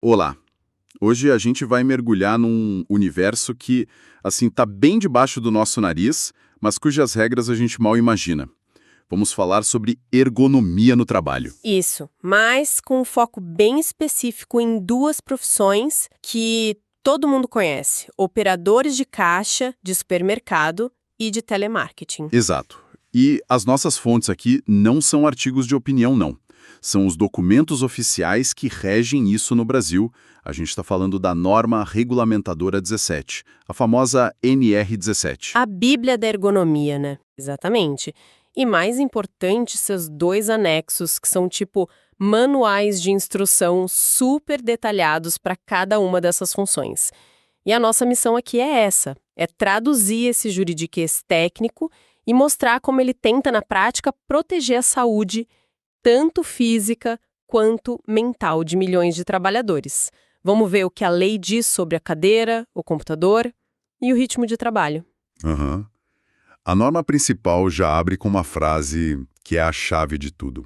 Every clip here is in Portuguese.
Olá! Hoje a gente vai mergulhar num universo que, assim, tá bem debaixo do nosso nariz, mas cujas regras a gente mal imagina. Vamos falar sobre ergonomia no trabalho. Isso, mas com um foco bem específico em duas profissões que todo mundo conhece: operadores de caixa de supermercado e de telemarketing. Exato. E as nossas fontes aqui não são artigos de opinião, não. São os documentos oficiais que regem isso no Brasil. A gente está falando da Norma Regulamentadora 17, a famosa NR17. A Bíblia da ergonomia, né? Exatamente. E mais importante, seus dois anexos, que são tipo manuais de instrução super detalhados para cada uma dessas funções. E a nossa missão aqui é essa: é traduzir esse juridiquês técnico e mostrar como ele tenta, na prática, proteger a saúde, tanto física quanto mental, de milhões de trabalhadores. Vamos ver o que a lei diz sobre a cadeira, o computador e o ritmo de trabalho. Aham. A norma principal já abre com uma frase que é a chave de tudo.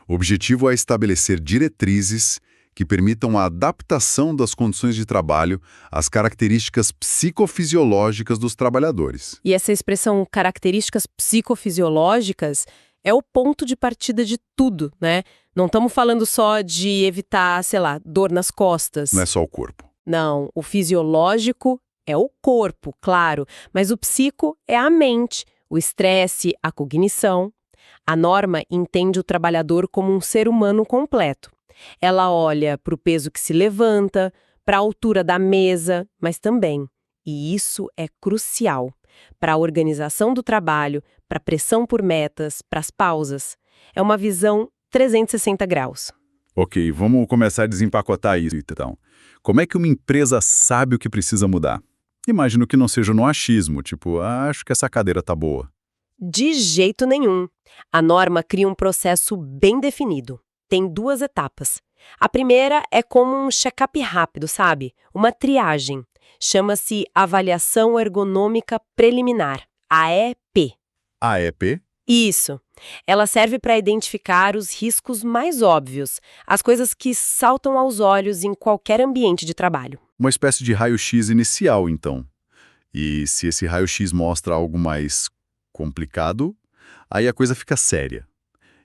O objetivo é estabelecer diretrizes que permitam a adaptação das condições de trabalho às características psicofisiológicas dos trabalhadores. E essa expressão características psicofisiológicas é o ponto de partida de tudo, né? Não estamos falando só de evitar, sei lá, dor nas costas. Não é só o corpo. Não, o fisiológico é o corpo, claro, mas o psico é a mente, o estresse, a cognição. A norma entende o trabalhador como um ser humano completo. Ela olha para o peso que se levanta, para a altura da mesa, mas também, e isso é crucial, para a organização do trabalho, para a pressão por metas, para as pausas. É uma visão 360 graus. Ok, vamos começar a desempacotar isso, então. Como é que uma empresa sabe o que precisa mudar? Imagino que não seja no achismo, tipo, acho que essa cadeira tá boa. De jeito nenhum. A norma cria um processo bem definido. Tem duas etapas. A primeira é como um check-up rápido, sabe? Uma triagem. Chama-se Avaliação Ergonômica Preliminar, AEP. AEP? Isso. Ela serve para identificar os riscos mais óbvios, as coisas que saltam aos olhos em qualquer ambiente de trabalho. Uma espécie de raio-x inicial, então. E se esse raio-x mostra algo mais complicado, aí a coisa fica séria.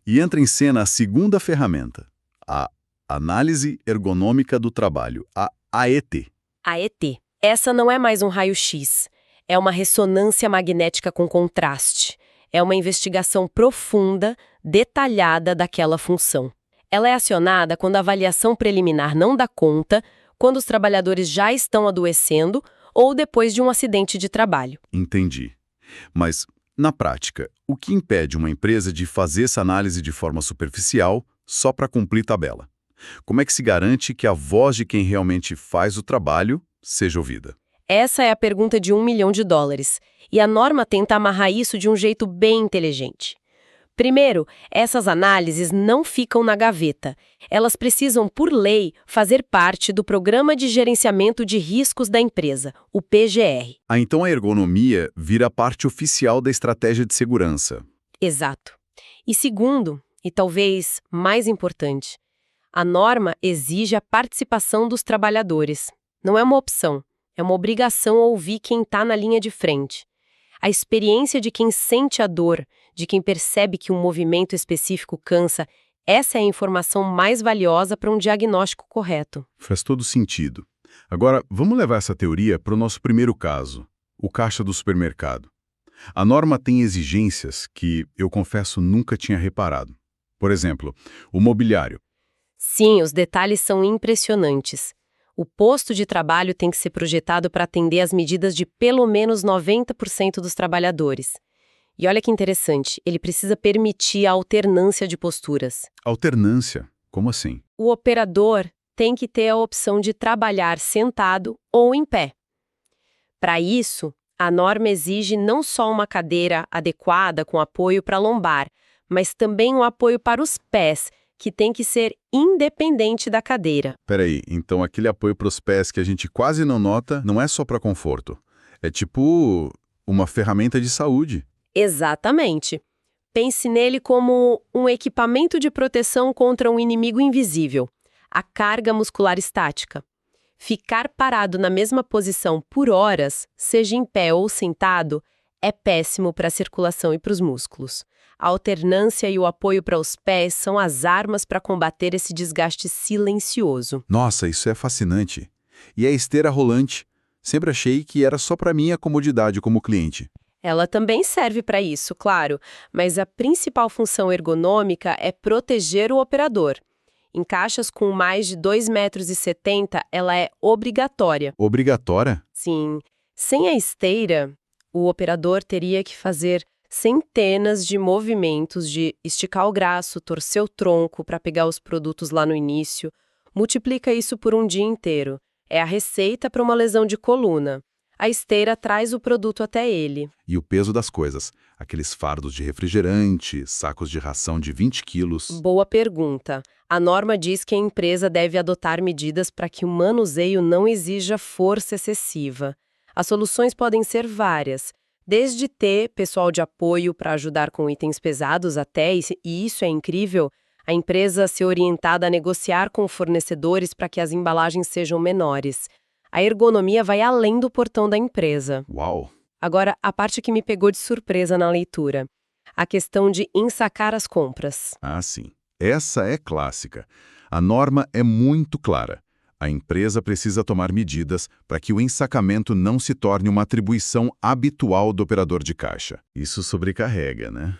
E entra em cena a segunda ferramenta, a Análise Ergonômica do Trabalho, a AET. AET. Essa não é mais um raio-x. É uma ressonância magnética com contraste. É uma investigação profunda, detalhada daquela função. Ela é acionada quando a avaliação preliminar não dá conta, quando os trabalhadores já estão adoecendo ou depois de um acidente de trabalho. Entendi. Mas, na prática, o que impede uma empresa de fazer essa análise de forma superficial só para cumprir tabela? Como é que se garante que a voz de quem realmente faz o trabalho seja ouvida? Essa é a pergunta de $1 milhão. E a norma tenta amarrar isso de um jeito bem inteligente. Primeiro, essas análises não ficam na gaveta. Elas precisam, por lei, fazer parte do Programa de Gerenciamento de Riscos da empresa, o PGR. Ah, então a ergonomia vira parte oficial da estratégia de segurança. Exato. E segundo, e talvez mais importante, a norma exige a participação dos trabalhadores. Não é uma opção, é uma obrigação ouvir quem está na linha de frente. A experiência de quem sente a dor, de quem percebe que um movimento específico cansa, essa é a informação mais valiosa para um diagnóstico correto. Faz todo sentido. Agora, vamos levar essa teoria para o nosso primeiro caso, o caixa do supermercado. A norma tem exigências que, eu confesso, nunca tinha reparado. Por exemplo, o mobiliário. Sim, os detalhes são impressionantes. O posto de trabalho tem que ser projetado para atender às medidas de pelo menos 90% dos trabalhadores. E olha que interessante, ele precisa permitir a alternância de posturas. Alternância? Como assim? O operador tem que ter a opção de trabalhar sentado ou em pé. Para isso, a norma exige não só uma cadeira adequada com apoio para a lombar, mas também um apoio para os pés, que tem que ser independente da cadeira. Peraí, então aquele apoio para os pés que a gente quase não nota não é só para conforto. É tipo uma ferramenta de saúde. Exatamente. Pense nele como um equipamento de proteção contra um inimigo invisível. a carga muscular estática. Ficar parado na mesma posição por horas, seja em pé ou sentado, é péssimo para a circulação e para os músculos. A alternância e o apoio para os pés são as armas para combater esse desgaste silencioso. Nossa, isso é fascinante. E a esteira rolante? Sempre achei que era só para minha comodidade como cliente. Ela também serve para isso, claro, mas a principal função ergonômica é proteger o operador. Em caixas com mais de 2,70 metros, ela é obrigatória. Obrigatória? Sim. Sem a esteira, o operador teria que fazer centenas de movimentos de esticar o braço, torcer o tronco para pegar os produtos lá no início. Multiplica isso por um dia inteiro. É a receita para uma lesão de coluna. A esteira traz o produto até ele. E o peso das coisas? Aqueles fardos de refrigerante, sacos de ração de 20 quilos. Boa pergunta. A norma diz que a empresa deve adotar medidas para que o manuseio não exija força excessiva. As soluções podem ser várias, desde ter pessoal de apoio para ajudar com itens pesados até, e isso é incrível, a empresa ser orientada a negociar com fornecedores para que as embalagens sejam menores. A ergonomia vai além do portão da empresa. Uau! Agora, a parte que me pegou de surpresa na leitura. A questão de ensacar as compras. Ah, sim. Essa é clássica. A norma é muito clara. A empresa precisa tomar medidas para que o ensacamento não se torne uma atribuição habitual do operador de caixa. Isso sobrecarrega, né?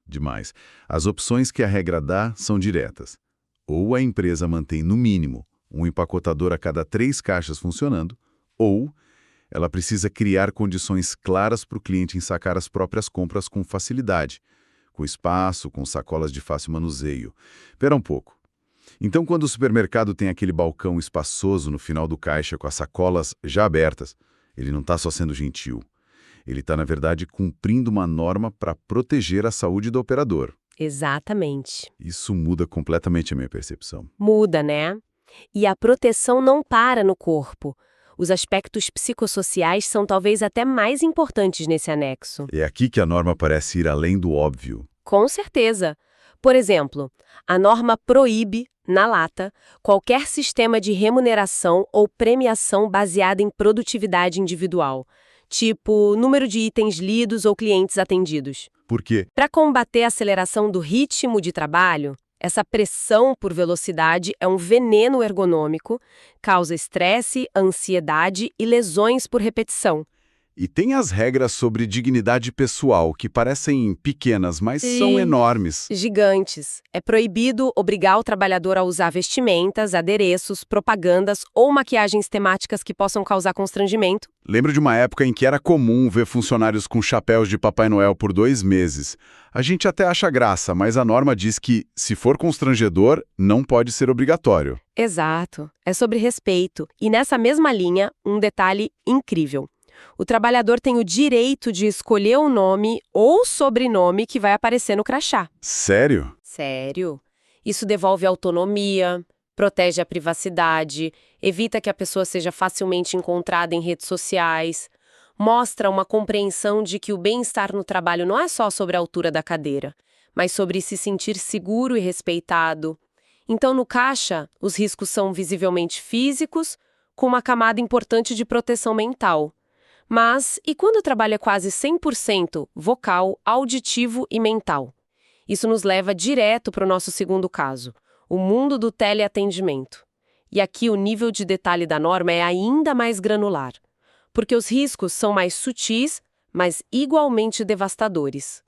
Demais. As opções que a regra dá são diretas. Ou a empresa mantém, no mínimo, um empacotador a cada 3 caixas funcionando, ou ela precisa criar condições claras para o cliente ensacar as próprias compras com facilidade, com espaço, com sacolas de fácil manuseio. Espera um pouco. Então, quando o supermercado tem aquele balcão espaçoso no final do caixa com as sacolas já abertas, ele não está só sendo gentil. Ele está, na verdade, cumprindo uma norma para proteger a saúde do operador. Exatamente. Isso muda completamente a minha percepção. Muda, né? E a proteção não para no corpo. Os aspectos psicossociais são talvez até mais importantes nesse anexo. É aqui que a norma parece ir além do óbvio. Com certeza. Por exemplo, a norma proíbe, na lata, qualquer sistema de remuneração ou premiação baseada em produtividade individual, tipo número de itens lidos ou clientes atendidos. Por quê? Para combater a aceleração do ritmo de trabalho, essa pressão por velocidade é um veneno ergonômico, causa estresse, ansiedade e lesões por repetição. E tem as regras sobre dignidade pessoal, que parecem pequenas, mas são enormes. Gigantes. É proibido obrigar o trabalhador a usar vestimentas, adereços, propagandas ou maquiagens temáticas que possam causar constrangimento. Lembro de uma época em que era comum ver funcionários com chapéus de Papai Noel por 2 meses. A gente até acha graça, mas a norma diz que, se for constrangedor, não pode ser obrigatório. Exato. É sobre respeito. E nessa mesma linha, um detalhe incrível. O trabalhador tem o direito de escolher o nome ou sobrenome que vai aparecer no crachá. Sério? Sério. Isso devolve autonomia, protege a privacidade, evita que a pessoa seja facilmente encontrada em redes sociais, mostra uma compreensão de que o bem-estar no trabalho não é só sobre a altura da cadeira, mas sobre se sentir seguro e respeitado. Então, no caixa, os riscos são visivelmente físicos, com uma camada importante de proteção mental. Mas, e quando o trabalho é quase 100% vocal, auditivo e mental? Isso nos leva direto para o nosso segundo caso, o mundo do teleatendimento. E aqui o nível de detalhe da norma é ainda mais granular, porque os riscos são mais sutis, mas igualmente devastadores.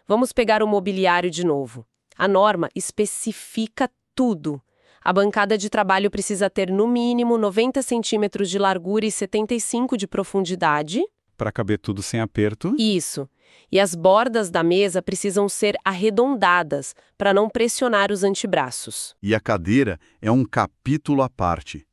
Vamos pegar o mobiliário de novo. A norma especifica tudo. A bancada de trabalho precisa ter, no mínimo, 90 centímetros de largura e 75 de profundidade. Para caber tudo sem aperto. Isso. E as bordas da mesa precisam ser arredondadas, para não pressionar os antebraços. E a cadeira é um capítulo à parte.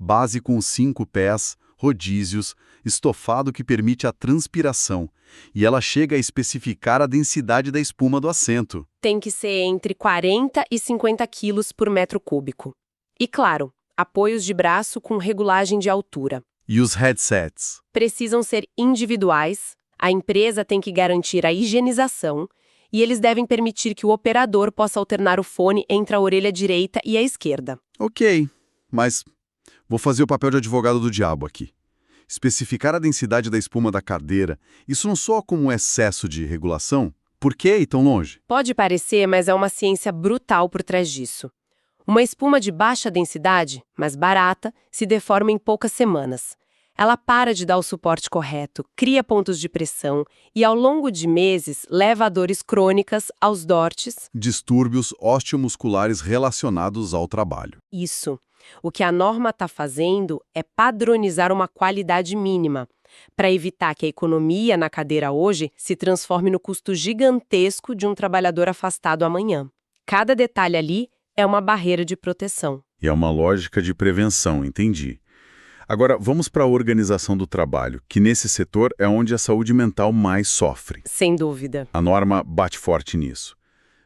Base com 5 pés, rodízios, estofado que permite a transpiração. E ela chega a especificar a densidade da espuma do assento. Tem que ser entre 40 e 50 quilos por metro cúbico. E, claro, apoios de braço com regulagem de altura. E os headsets? Precisam ser individuais, a empresa tem que garantir a higienização E eles devem permitir que o operador possa alternar o fone entre a orelha direita e a esquerda. Ok, mas vou fazer o papel de advogado do diabo aqui. Especificar a densidade da espuma da cadeira, isso não soa como um excesso de regulação? Por que ir tão longe? Pode parecer, mas é uma ciência brutal por trás disso. Uma espuma de baixa densidade, mas barata, se deforma em poucas semanas. Ela para de dar o suporte correto, cria pontos de pressão e, ao longo de meses, leva a dores crônicas, aos DORTs. Distúrbios osteomusculares relacionados ao trabalho. Isso. O que a norma está fazendo é padronizar uma qualidade mínima, para evitar que a economia na cadeira hoje se transforme no custo gigantesco de um trabalhador afastado amanhã. Cada detalhe ali é uma barreira de proteção. E é uma lógica de prevenção, entendi. Agora, vamos para a organização do trabalho, que nesse setor é onde a saúde mental mais sofre. Sem dúvida. A norma bate forte nisso.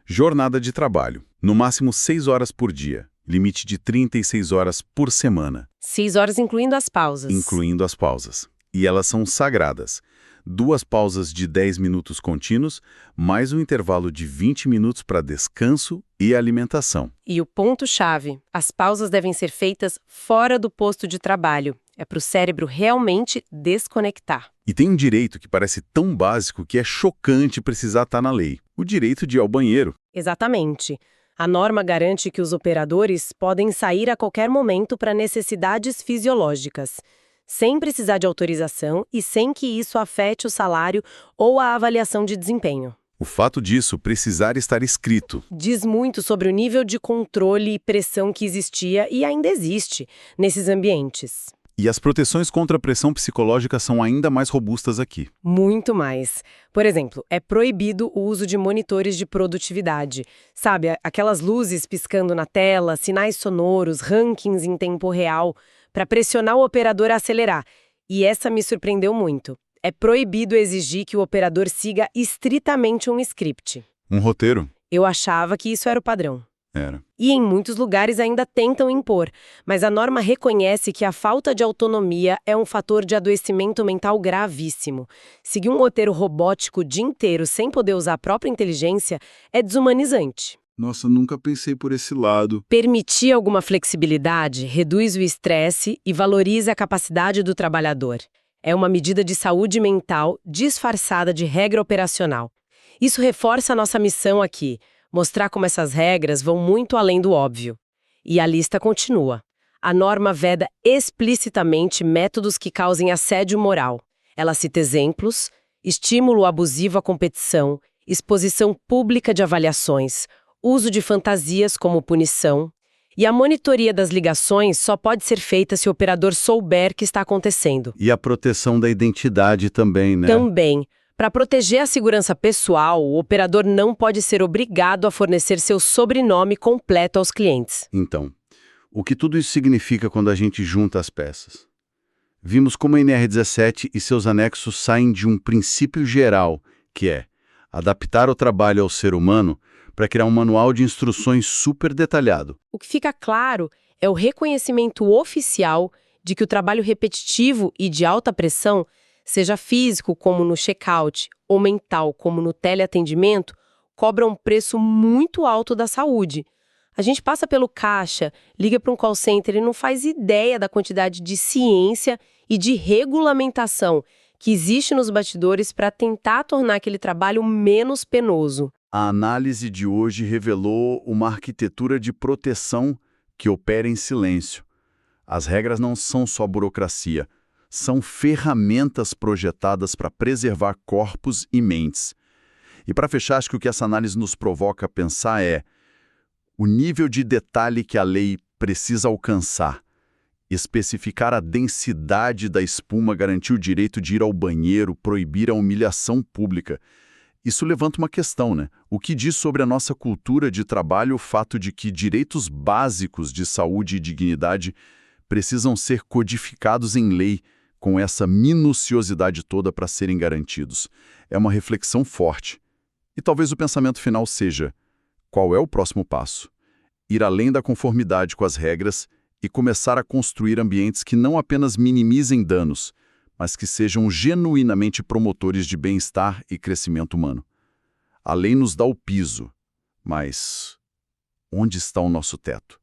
Jornada de trabalho, no máximo 6 horas por dia, limite de 36 horas por semana. 6 horas incluindo as pausas. Incluindo as pausas. E elas são sagradas. 2 pausas de 10 minutos contínuos, mais um intervalo de 20 minutos para descanso e alimentação. E o ponto-chave, as pausas devem ser feitas fora do posto de trabalho. É para o cérebro realmente desconectar. E tem um direito que parece tão básico que é chocante precisar estar na lei. O direito de ir ao banheiro. Exatamente. A norma garante que os operadores podem sair a qualquer momento para necessidades fisiológicas, sem precisar de autorização e sem que isso afete o salário ou a avaliação de desempenho. O fato disso precisar estar escrito. Diz muito sobre o nível de controle e pressão que existia e ainda existe nesses ambientes. E as proteções contra a pressão psicológica são ainda mais robustas aqui. Muito mais. Por exemplo, é proibido o uso de monitores de produtividade. Sabe, aquelas luzes piscando na tela, sinais sonoros, rankings em tempo real, para pressionar o operador a acelerar. E essa me surpreendeu muito. É proibido exigir que o operador siga estritamente um script. Um roteiro? Eu achava que isso era o padrão. Era. E em muitos lugares ainda tentam impor, mas a norma reconhece que a falta de autonomia é um fator de adoecimento mental gravíssimo. Seguir um roteiro robótico o dia inteiro sem poder usar a própria inteligência é desumanizante. Nossa, nunca pensei por esse lado. Permitir alguma flexibilidade reduz o estresse e valoriza a capacidade do trabalhador. É uma medida de saúde mental disfarçada de regra operacional. Isso reforça a nossa missão aqui, mostrar como essas regras vão muito além do óbvio. E a lista continua. A norma veda explicitamente métodos que causem assédio moral. Ela cita exemplos, estímulo abusivo à competição, exposição pública de avaliações, uso de fantasias como punição, e a monitoria das ligações só pode ser feita se o operador souber que está acontecendo. E a proteção da identidade também, né? Também. Para proteger a segurança pessoal, o operador não pode ser obrigado a fornecer seu sobrenome completo aos clientes. Então, o que tudo isso significa quando a gente junta as peças? Vimos como a NR17 e seus anexos saem de um princípio geral, que é adaptar o trabalho ao ser humano para criar um manual de instruções super detalhado. O que fica claro é o reconhecimento oficial de que o trabalho repetitivo e de alta pressão, seja físico, como no check-out, ou mental, como no teleatendimento, cobra um preço muito alto da saúde. A gente passa pelo caixa, liga para um call center e não faz ideia da quantidade de ciência e de regulamentação que existe nos bastidores para tentar tornar aquele trabalho menos penoso. A análise de hoje revelou uma arquitetura de proteção que opera em silêncio. As regras não são só burocracia, são ferramentas projetadas para preservar corpos e mentes. E para fechar, acho que o que essa análise nos provoca a pensar é o nível de detalhe que a lei precisa alcançar. Especificar a densidade da espuma, garantir o direito de ir ao banheiro, proibir a humilhação pública. Isso levanta uma questão, né? O que diz sobre a nossa cultura de trabalho o fato de que direitos básicos de saúde e dignidade precisam ser codificados em lei, com essa minuciosidade toda para serem garantidos? É uma reflexão forte. E talvez o pensamento final seja: qual é o próximo passo? Ir além da conformidade com as regras e começar a construir ambientes que não apenas minimizem danos, mas que sejam genuinamente promotores de bem-estar e crescimento humano. A lei nos dá o piso, mas onde está o nosso teto?